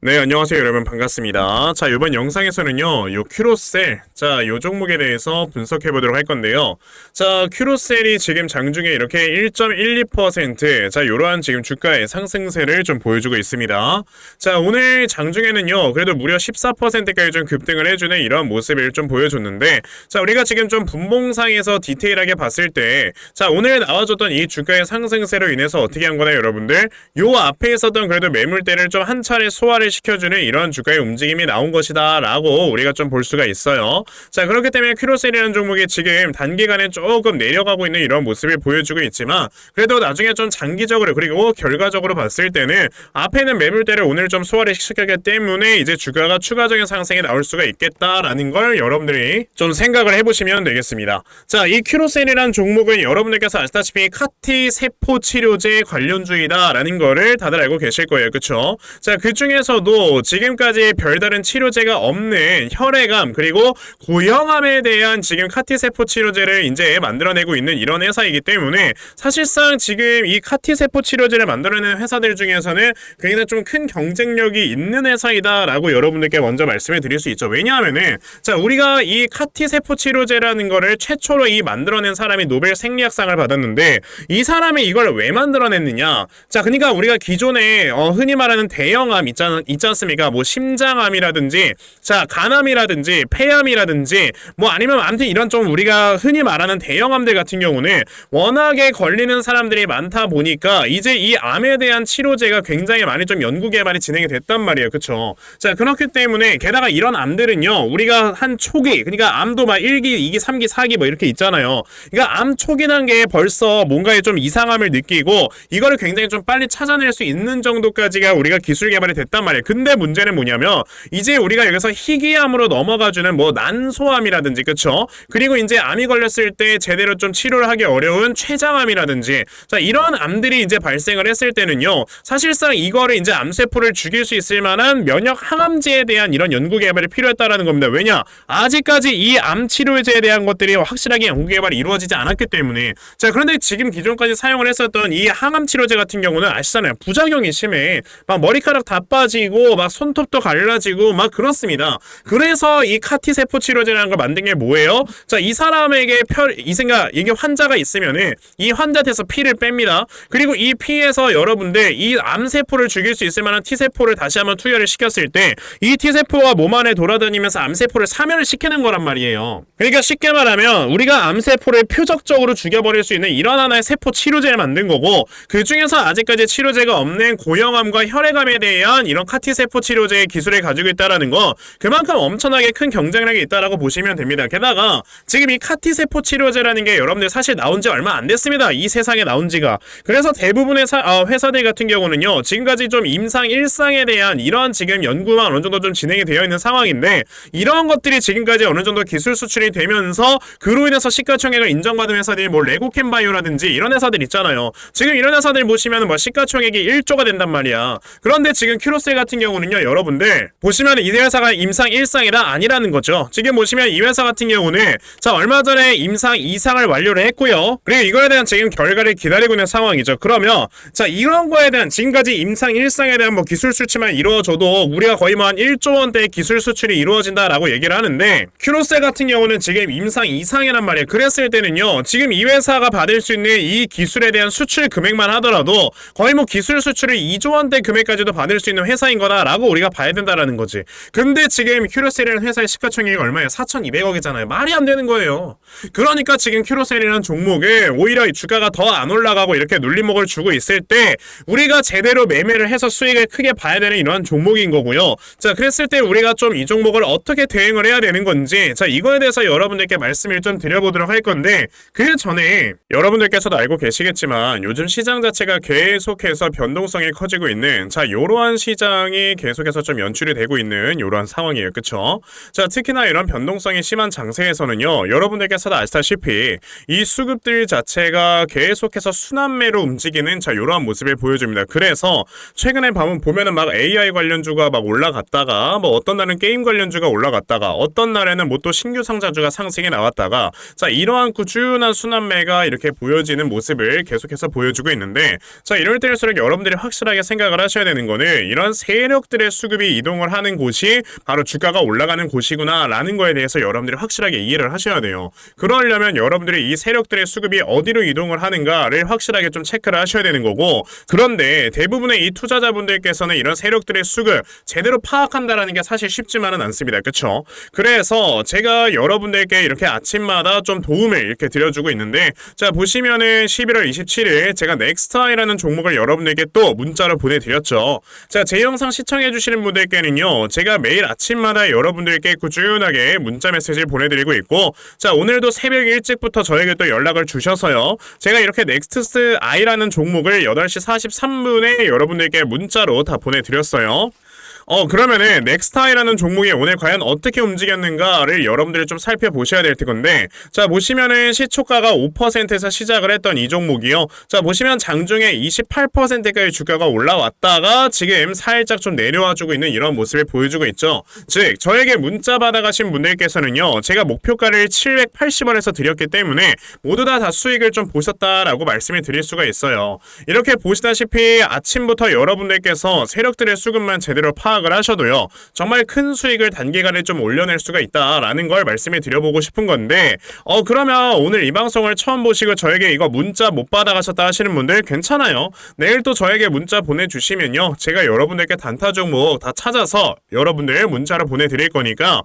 네, 안녕하세요 여러분, 반갑습니다. 자, 이번 영상에서는요 요 큐로셀, 자, 요 종목에 대해서 분석해 보도록 할 건데요. 자, 큐로셀이 지금 장중에 이렇게 1.12%, 자, 요러한 지금 주가의 상승세를 좀 보여주고 있습니다. 자, 오늘 장중에는요 그래도 무려 14%까지 좀 급등을 해주는 이런 모습을 좀 보여줬는데, 자, 우리가 지금 좀 분봉상에서 디테일하게 봤을 때, 자, 오늘 나와줬던 이 주가의 상승세로 인해서 어떻게 한 거나요, 여러분들? 요 앞에 있었던 그래도 매물대를 좀 한 차례 소화를 시켜주는 이런 주가의 움직임이 나온 것이다 라고 우리가 좀 볼 수가 있어요. 자, 그렇기 때문에 큐로셀이라는 종목이 지금 단기간에 조금 내려가고 있는 이런 모습을 보여주고 있지만, 그래도 나중에 좀 장기적으로 그리고 결과적으로 봤을 때는 앞에는 매물대를 오늘 좀 소화를 시켰기 때문에 이제 주가가 추가적인 상승이 나올 수가 있겠다라는 걸 여러분들이 좀 생각을 해보시면 되겠습니다. 자, 이 큐로셀이라는 종목은 여러분들께서 아시다시피 카티 세포 치료제 관련주의다라는 거를 다들 알고 계실 거예요, 그쵸? 자, 그 중에서도 지금까지 별다른 치료제가 없는 혈액암 그리고 고형암에 대한 지금 카티세포 치료제를 이제 만들어내고 있는 이런 회사이기 때문에, 사실상 지금 이 카티세포 치료제를 만들어내는 회사들 중에서는 굉장히 좀 큰 경쟁력이 있는 회사이다라고 여러분들께 먼저 말씀을 드릴 수 있죠. 왜냐하면은, 자, 우리가 이 카티세포 치료제라는 거를 최초로 이 만들어낸 사람이 노벨 생리학상을 받았는데, 이 사람이 이걸 왜 만들어냈느냐? 자, 그러니까 우리가 기존에 흔히 말하는 대형암 있지 않습니까? 뭐 심장암이라든지, 자, 간암이라든지 폐암이라든지, 뭐 아니면 아무튼 이런 좀 우리가 흔히 말하는 대형암들 같은 경우는 워낙에 걸리는 사람들이 많다 보니까 이제 이 암에 대한 치료제가 굉장히 많이 좀 연구 개발이 진행이 됐단 말이에요, 그쵸? 자, 그렇기 때문에 게다가 이런 암들은요 우리가 한 초기, 그러니까 암도 막 1기, 2기, 3기, 4기 뭐 이렇게 있잖아요. 그러니까 암 초기 단계에 벌써 뭔가에 좀 이상함을 느끼고 이거를 굉장히 좀 빨리 찾아낼 수 있는 정도까지가 우리가 기술 개발이 됐단 말이에요. 근데 문제는 뭐냐면, 이제 우리가 여기서 희귀암으로 넘어가주는 뭐 난소암이라든지, 그쵸? 그리고 이제 암이 걸렸을 때 제대로 좀 치료를 하기 어려운 췌장암이라든지, 자, 이런 암들이 이제 발생을 했을 때는요 사실상 이거를 이제 암세포를 죽일 수 있을 만한 면역 항암제에 대한 이런 연구 개발이 필요했다라는 겁니다. 왜냐? 아직까지 이 암 치료제에 대한 것들이 확실하게 연구 개발이 이루어지지 않았기 때문에. 자, 그런데 지금 기존까지 사용을 했었던 이 항암 치료제 같은 경우는 아시잖아요, 부작용이 심해. 막 머리카락 다 빠지고 막 손톱도 갈라지고 막 그렇습니다. 그래서 이 카티세포 치료제라는 걸 만든 게 뭐예요? 자, 이 사람에게 이게 환자가 있으면은 이 환자한테서 피를 뺍니다. 그리고 이 피에서 여러분들 이 암세포를 죽일 수 있을 만한 T세포를 다시 한번 투여를 시켰을 때 이 T세포가 몸 안에 돌아다니면서 암세포를 사멸을 시키는 거란 말이에요. 그러니까 쉽게 말하면 우리가 암세포를 표적적으로 죽여버릴 수 있는 이런 하나의 세포 치료제를 만든 거고, 그 중에서 아직까지 치료제가 없는 고형암과 혈액암에 대한 이런 카티세포 치료제의 기술을 가지고 있다라는 거, 그만큼 엄청나게 큰 경쟁력이 있다라고 보시면 됩니다. 게다가 지금 이 카티세포 치료제라는 게 여러분들 사실 나온 지 얼마 안 됐습니다, 이 세상에 나온 지가. 그래서 대부분의 회사들 같은 경우는요 지금까지 좀 임상 1상에 대한 이런 지금 연구만 어느 정도 좀 진행이 되어 있는 상황인데, 이런 것들이 지금까지 어느 정도 기술 수출이 되면서 그로 인해서 시가총액을 인정받은 회사들이 뭐 레고캠바이오라든지 이런 회사들 있잖아요. 지금 이런 회사들 보시면 뭐 시가총액이 1조가 된단 말이야. 그런데 지금 큐로셀 같은 경우는요 여러분들 보시면 이 회사가 임상 1상이라 아니라는 거죠. 지금 보시면 이 회사 같은 경우는, 자, 얼마 전에 임상 2상을 완료를 했고요. 그리고 이거에 대한 지금 결과를 기다리고 있는 상황이죠. 그러면 자, 이런 거에 대한 지금까지 임상 1상에 대한 뭐 기술 수출만 이루어져도 우리가 거의 뭐 한 1조 원대의 기술 수출이 이루어진다라고 얘기를 하는데, 큐로셀 같은 경우는 지금 임상 2상이란 말이에요. 그랬을 때는요 지금 이 회사가 받을 수 있는 이 기술에 대한 수출 금액만 하더라도 거의 뭐 기술 수출을 2조 원대 금액까지도 받을 수 있는 회사인 거다라고 우리가 봐야 된다라는 거지. 근데 지금 큐로셀이라는 회사의 시가총액이 얼마예요? 4,200억이잖아요. 말이 안 되는 거예요. 그러니까 지금 큐로셀이라는 종목에 오히려 주가가 더 안 올라가고 이렇게 눌림목을 주고 있을 때 우리가 제대로 매매를 해서 수익을 크게 봐야 되는 이러한 종목인 거고요. 자, 그랬을 때 우리가 좀 이 종목을 어떻게 대응을 해야 되는 건지, 자, 이거에 대해서 여러분들께 말씀을 좀 드려보도록 할 건데, 그 전에 여러분들께서도 알고 계시겠지만 요즘 시장 자체가 계속해서 변동성이 커지고 있는, 자, 요러한 시장이 계속해서 좀 연출이 되고 있는 요러한 상황이에요, 그쵸? 자, 특히나 이런 변동성이 심한 장세에서는요 여러분들께서도 아시다시피 이 수급들 자체가 계속해서 순환매로 움직이는, 자, 요러한 모습을 보여줍니다. 그래서 최근에 보면은 막 AI 관련주가 막 올라갔다가, 뭐 어떤 날은 게임 관련주가 올라갔다가, 어떤 날에는 뭐 또 신규 상자주가 상승이 나왔다가, 자, 이러한 꾸준한 순환매가 이렇게 보여지는 모습을 계속해서 보여주고 있는데, 자, 이럴 때일수록 여러분들이 확실하게 생각을 하셔야 되는 거는, 이런 세력들의 수급이 이동을 하는 곳이 바로 주가가 올라가는 곳이구나 라는 거에 대해서 여러분들이 확실하게 이해를 하셔야 돼요. 그러려면 여러분들이 이 세력들의 수급이 어디로 이동을 하는가를 확실하게 좀 체크를 하셔야 되는 거고, 그런데 대부분의 이 투자자분들께서는 이런 세력들의 수급 제대로 파악한다라는 게 사실 쉽지만은 않습니다. 그쵸? 그래서 제가 여러분들께 이렇게 아침마다 좀 도움을 이렇게 드려주고 있는데, 자 보시면은 11월 27일 제가 넥스트아이라는 종목을 여러분들께 또 문자로 보내드렸죠. 자, 제 영상 시청해주시는 분들께는요, 제가 매일 아침마다 여러분들께 꾸준하게 문자 메시지를 보내드리고 있고, 자 오늘도 새벽 일찍부터 저에게 또 연락을 주셔서요, 제가 이렇게 넥스트아이라는 종목을 8시 43분에 여러분들께 문자로 다 보내드렸어요. 그러면은 넥스타이라는 종목이 오늘 과연 어떻게 움직였는가를 여러분들이 좀 살펴보셔야 될 텐데, 자 보시면은 시초가가 5%에서 시작을 했던 이 종목이요, 자 보시면 장중에 28%까지 주가가 올라왔다가 지금 살짝 좀 내려와주고 있는 이런 모습을 보여주고 있죠. 즉 저에게 문자 받아가신 분들께서는요, 제가 목표가를 780원에서 드렸기 때문에 모두 다 수익을 좀 보셨다라고 말씀을 드릴 수가 있어요. 이렇게 보시다시피 아침부터 여러분들께서 세력들의 수급만 제대로 파악을 하셔도요, 정말 큰 수익을 단기간에 좀 올려낼 수가 있다라는 걸 말씀을 드려보고 싶은 건데, 그러면 오늘 이 방송을 처음 보시고 저에게 이거 문자 못 받아가셨다 하시는 분들 괜찮아요. 내일 또 저에게 문자 보내주시면요, 제가 여러분들께 단타 종목 다 찾아서 여러분들 문자로 보내드릴 거니까,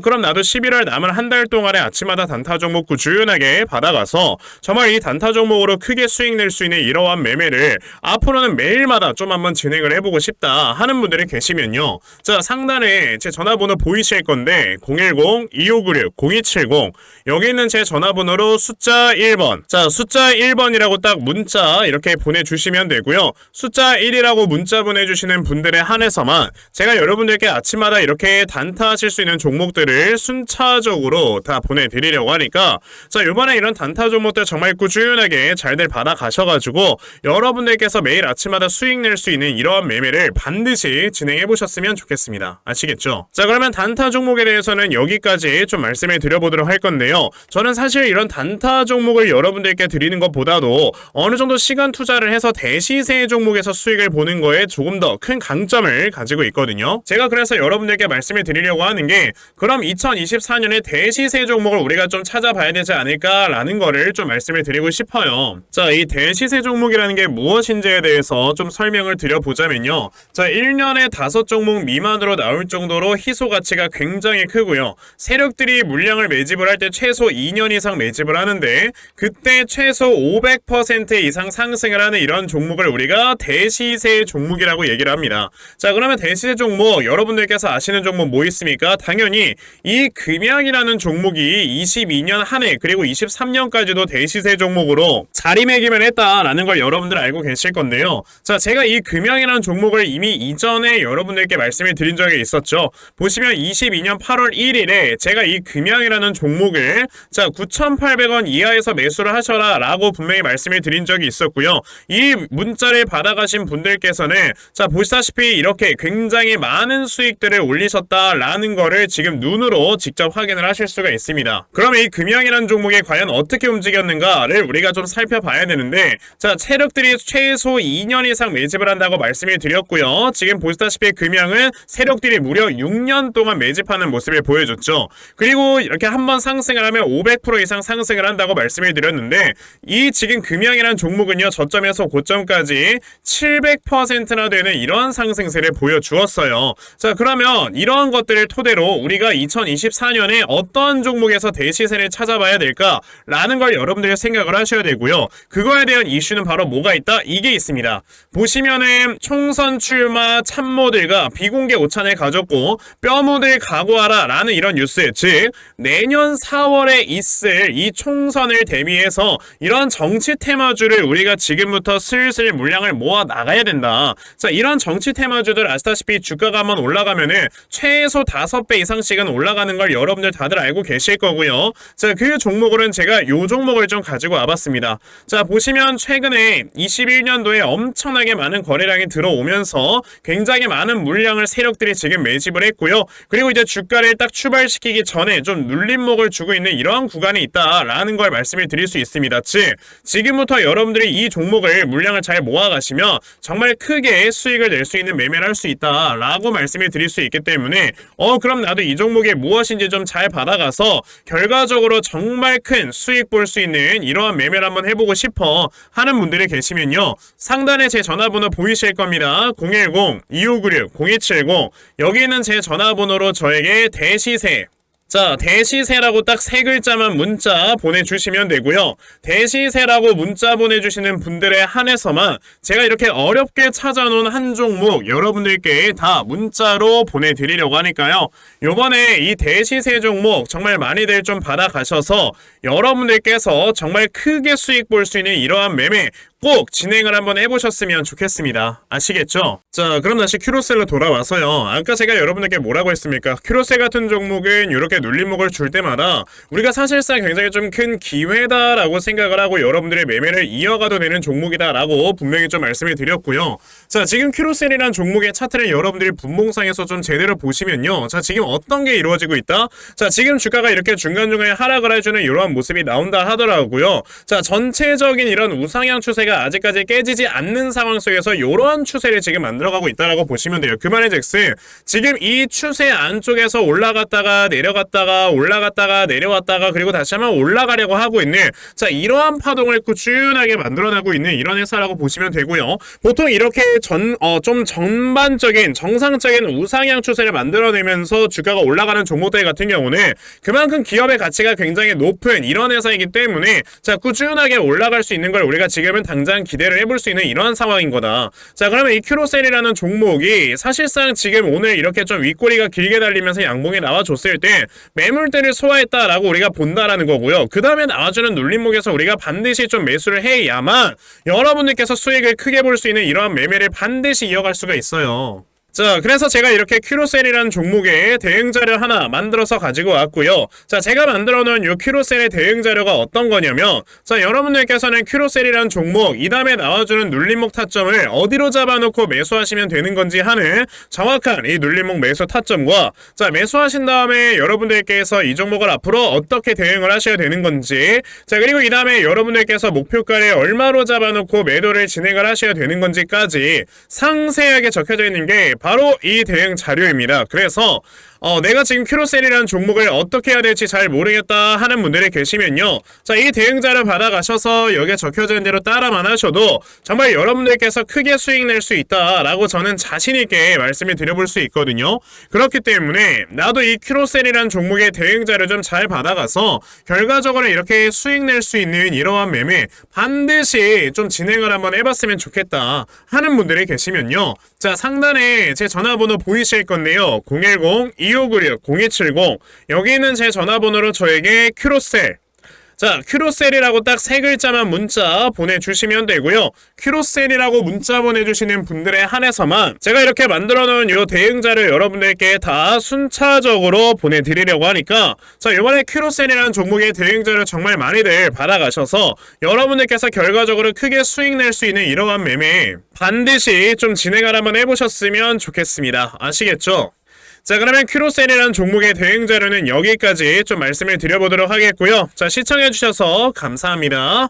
그럼 나도 11월 남은 한 달 동안에 아침마다 단타 종목 꾸준하게 받아가서 정말 이 단타 종목으로 크게 수익 낼 수 있는 이러한 매매를 앞으로는 매일마다 좀 한번 진행을 해보고 싶다 하는 분들이 계시면요, 자 상단에 제 전화번호 보이실 건데 010-2596-0270, 여기 있는 제 전화번호로 숫자 1번, 자 숫자 1번이라고 딱 문자 이렇게 보내주시면 되고요, 숫자 1이라고 문자 보내주시는 분들에 한해서만 제가 여러분들께 아침마다 이렇게 단타하실 수 있는 종목들을 순차적으로 다 보내드리려고 하니까, 자 이번에 이런 단타 종목들 정말 꾸준하게 잘들 받아가셔가지고 여러분들께서 매일 아침마다 수익 낼 수 있는 이러한 매매를 반드시 진행해 보셨으면 좋겠습니다. 아시겠죠? 자 그러면 단타 종목에 대해서는 여기까지 좀 말씀을 드려보도록 할 건데요, 저는 사실 이런 단타 종목을 여러분들께 드리는 것보다도 어느 정도 시간 투자를 해서 대시세 종목에서 수익을 보는 거에 조금 더 큰 강점을 가지고 있거든요. 제가 그래서 여러분들께 말씀을 드리려고 하는 게, 그럼 2024년에 대시세 종목을 우리가 좀 찾아봐야 되지 않을까라는 거를 좀 말씀을 드리고 싶어요. 자, 이 대시세 종목이라는 게 무엇인지에 대해서 좀 설명을 드려보자면요, 자 1년에 5종목 미만으로 나올 정도로 희소 가치가 굉장히 크고요, 세력들이 물량을 매집을 할 때 최소 2년 이상 매집을 하는데 그때 최소 500% 이상 상승을 하는 이런 종목을 우리가 대시세 종목이라고 얘기를 합니다. 자 그러면 대시세 종목 여러분들께서 아시는 종목 뭐 있습니까? 당연히 이 금양이라는 종목이 22년 한 해 그리고 23년까지도 대시세 종목으로 자리매김을 했다라는 걸 여러분들 알고 계실 건데요, 자 제가 이 금양이라는 종목을 이미 이전에 여러분들께 말씀을 드린 적이 있었죠. 보시면 22년 8월 1일에 제가 이 금양이라는 종목을 자 9,800원 이하에서 매수를 하셔라 라고 분명히 말씀을 드린 적이 있었고요, 이 문자를 받아가신 분들께서는 자 보시다시피 이렇게 굉장히 많은 수익들을 올리셨다라는 거를 지금 눈으로 직접 확인을 하실 수가 있습니다. 그러면 이 금양이라는 종목이 과연 어떻게 움직였는가를 우리가 좀 살펴봐야 되는데, 자 세력들이 최소 2년 이상 매집을 한다고 말씀을 드렸고요, 지금 보시다시피 금양은 세력들이 무려 6년 동안 매집하는 모습을 보여줬죠. 그리고 이렇게 한번 상승을 하면 500% 이상 상승을 한다고 말씀을 드렸는데, 이 지금 금양이라는 종목은요 저점에서 고점까지 700%나 되는 이러한 상승세를 보여주었어요. 자 그러면 이러한 것들을 토대로 우리가 2024년에 어떤 종목에서 대시세를 찾아봐야 될까라는 걸 여러분들이 생각을 하셔야 되고요, 그거에 대한 이슈는 바로 뭐가 있다? 이게 있습니다. 보시면은 총선 출마 참모들과 비공개 오찬을 가졌고 뼈묻을 각오하라 라는 이런 뉴스, 즉 내년 4월에 있을 이 총선을 대비해서 이런 정치 테마주를 우리가 지금부터 슬슬 물량을 모아 나가야 된다. 자 이런 정치 테마주들 아시다시피 주가가 한번 올라가면은 최소 5배 이상씩은 올라가는 걸 여러분들 다들 알고 계실 거고요. 자 그 종목으로는 제가 요 종목을 좀 가지고 와봤습니다. 자 보시면 최근에 21년도에 엄청나게 많은 거래량이 들어오면서 굉장히 많은 많은 물량을 세력들이 지금 매집을 했고요. 그리고 이제 주가를 딱 출발시키기 전에 좀 눌림목을 주고 있는 이러한 구간이 있다라는 걸 말씀을 드릴 수 있습니다. 즉 지금부터 여러분들이 이 종목을 물량을 잘 모아가시면 정말 크게 수익을 낼 수 있는 매매를 할 수 있다라고 말씀을 드릴 수 있기 때문에 그럼 나도 이 종목이 무엇인지 좀 잘 받아가서 결과적으로 정말 큰 수익 볼 수 있는 이러한 매매를 한번 해보고 싶어 하는 분들이 계시면요, 상단에 제 전화번호 보이실 겁니다. 010-2596-0270 여기 있는 제 전화번호로 저에게 대시세, 자, 대시세라고 딱 세 글자만 문자 보내주시면 되고요. 대시세라고 문자 보내주시는 분들에 한해서만 제가 이렇게 어렵게 찾아놓은 한 종목 여러분들께 다 문자로 보내드리려고 하니까요. 요번에 이 대시세 종목 정말 많이들 좀 받아가셔서 여러분들께서 정말 크게 수익 볼 수 있는 이러한 매매 꼭 진행을 한번 해보셨으면 좋겠습니다. 아시겠죠? 자, 그럼 다시 큐로셀로 돌아와서요. 아까 제가 여러분들께 뭐라고 했습니까? 큐로셀 같은 종목은 이렇게 눌림목을 줄 때마다 우리가 사실상 굉장히 좀 큰 기회다라고 생각을 하고 여러분들의 매매를 이어가도 되는 종목이다라고 분명히 좀 말씀을 드렸고요. 자, 지금 큐로셀이란 종목의 차트를 여러분들이 분봉상에서 좀 제대로 보시면요. 자, 지금 어떤 게 이루어지고 있다? 자, 지금 주가가 이렇게 중간중간에 하락을 해주는 이러한 모습이 나온다 하더라고요. 자, 전체적인 이런 우상향 추세가 아직까지 깨지지 않는 상황 속에서 이러한 추세를 지금 만들어가고 있다라고 보시면 돼요. 그 말인즉슨 지금 이 추세 안쪽에서 올라갔다가 내려갔다가 올라갔다가 내려왔다가 그리고 다시 한번 올라가려고 하고 있는, 자, 이러한 파동을 꾸준하게 만들어내고 있는 이런 회사라고 보시면 되고요. 보통 이렇게 좀 전반적인 정상적인 우상향 추세를 만들어내면서 주가가 올라가는 종목들 같은 경우는 그만큼 기업의 가치가 굉장히 높은 이런 회사이기 때문에 자, 꾸준하게 올라갈 수 있는 걸 우리가 지금은 당장 기대를 해볼 수 있는 이러한 상황인 거다. 자, 그러면 이 큐로셀이라는 종목이 사실상 지금 오늘 이렇게 좀 윗꼬리가 길게 달리면서 양봉이 나와줬을 때 매물대를 소화했다라고 우리가 본다라는 거고요. 그 다음에 나와주는 눌림목에서 우리가 반드시 좀 매수를 해야만 여러분들께서 수익을 크게 볼 수 있는 이러한 매매를 반드시 이어갈 수가 있어요. 자, 그래서 제가 이렇게 큐로셀이라는 종목의 대응자료 하나 만들어서 가지고 왔고요. 자, 제가 만들어 놓은 이 큐로셀의 대응자료가 어떤 거냐면, 자, 여러분들께서는 큐로셀이라는 종목 이 다음에 나와주는 눌림목 타점을 어디로 잡아놓고 매수하시면 되는 건지 하는 정확한 이 눌림목 매수 타점과, 자, 매수하신 다음에 여러분들께서 이 종목을 앞으로 어떻게 대응을 하셔야 되는 건지, 자, 그리고 이 다음에 여러분들께서 목표가를 얼마로 잡아놓고 매도를 진행을 하셔야 되는 건지까지 상세하게 적혀져 있는 게 바로 이 대응 자료입니다. 그래서 내가 지금 큐로셀이라는 종목을 어떻게 해야 될지 잘 모르겠다 하는 분들이 계시면요, 자, 이 대응자를 받아가셔서 여기에 적혀져 있는 대로 따라만 하셔도 정말 여러분들께서 크게 수익 낼 수 있다라고 저는 자신있게 말씀을 드려볼 수 있거든요. 그렇기 때문에 나도 이 큐로셀이라는 종목의 대응자를 좀 잘 받아가서 결과적으로 이렇게 수익 낼 수 있는 이러한 매매 반드시 좀 진행을 한번 해봤으면 좋겠다 하는 분들이 계시면요, 자, 상단에 제 전화번호 보이실 건데요. 010-2596-0270 여기 있는 제 전화번호로 저에게 큐로셀, 자, 큐로셀이라고 딱 세 글자만 문자 보내주시면 되고요. 큐로셀이라고 문자 보내주시는 분들에 한해서만 제가 이렇게 만들어놓은 이 대응자를 여러분들께 다 순차적으로 보내드리려고 하니까, 자, 이번에 큐로셀이라는 종목의 대응자를 정말 많이들 받아가셔서 여러분들께서 결과적으로 크게 수익 낼 수 있는 이러한 매매 반드시 좀 진행을 한번 해보셨으면 좋겠습니다. 아시겠죠? 자, 그러면 큐로셀이라는 종목의 대응 자료는 여기까지 좀 말씀을 드려보도록 하겠고요. 자, 시청해주셔서 감사합니다.